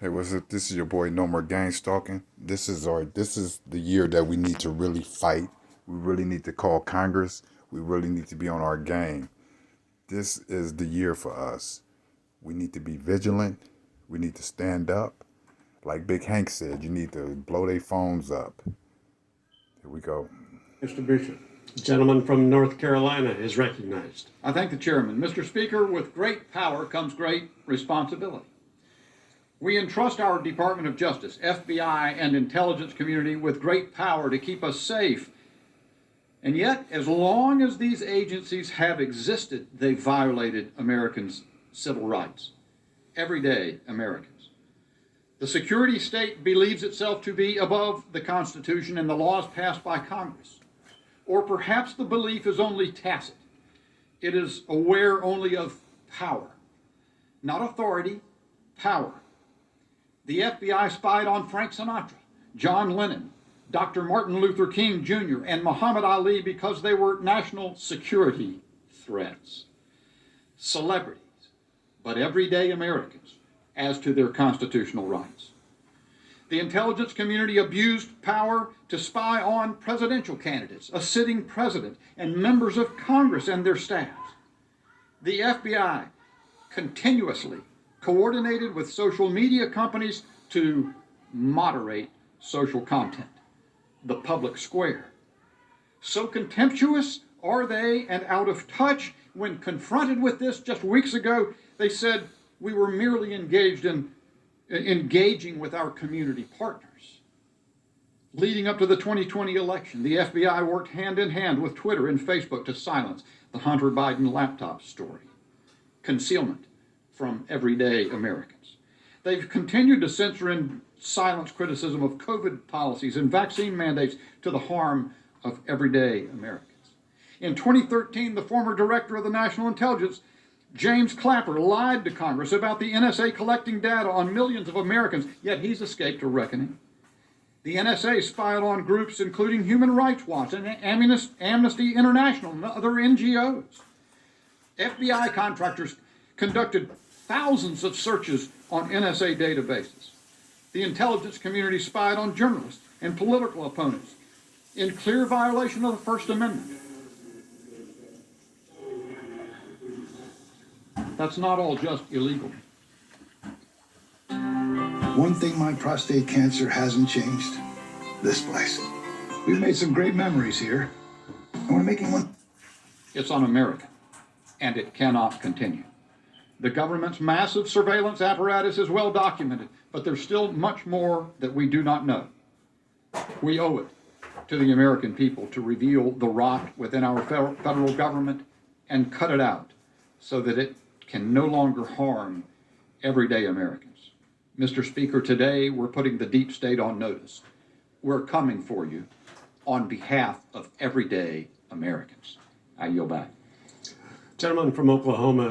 Hey, what's up? This is your boy No More Gang Stalking. This is the year that we need to really fight. We really need to call Congress. We really need to be on our game. This is the year for us. We need to be vigilant. We need to stand up. Like Big Hank said, you need to blow their phones up. Here we go. Mr. Bishop. The gentleman from North Carolina is recognized. I thank the chairman. Mr. Speaker, with great power comes great responsibility. We entrust our Department of Justice, FBI, and intelligence community with great power to keep us safe. And yet, as long as these agencies have existed, they violated Americans' civil rights. Everyday Americans. The security state believes itself to be above the Constitution and the laws passed by Congress. Or perhaps the belief is only tacit. It is aware only of power. Not authority, power. The FBI spied on Frank Sinatra, John Lennon, Dr. Martin Luther King Jr., and Muhammad Ali because they were national security threats. Celebrities, but everyday Americans as to their constitutional rights. The intelligence community abused power to spy on presidential candidates, a sitting president, and members of Congress and their staffs. The FBI continuously coordinated with social media companies to moderate social content, the public square. So contemptuous are they and out of touch, when confronted with this just weeks ago, they said we were merely engaging with our community partners. Leading up to the 2020 election, the FBI worked hand in hand with Twitter and Facebook to silence the Hunter Biden laptop story. Concealment from everyday Americans. They've continued to censor and silence criticism of COVID policies and vaccine mandates to the harm of everyday Americans. In 2013, the former director of the National Intelligence, James Clapper, lied to Congress about the NSA collecting data on millions of Americans, yet he's escaped a reckoning. The NSA spied on groups including Human Rights Watch and Amnesty International and other NGOs. FBI contractors conducted thousands of searches on NSA databases. The intelligence community spied on journalists and political opponents in clear violation of the First Amendment. That's not all just illegal. One thing my prostate cancer hasn't changed, this place. We've made some great memories here, and we're making one. It's un-American, and it cannot continue. The government's massive surveillance apparatus is well documented, but there's still much more that we do not know. We owe it to the American people to reveal the rot within our federal government and cut it out so that it can no longer harm everyday Americans. Mr. Speaker, today we're putting the deep state on notice. We're coming for you on behalf of everyday Americans. I yield back. Gentleman from Oklahoma.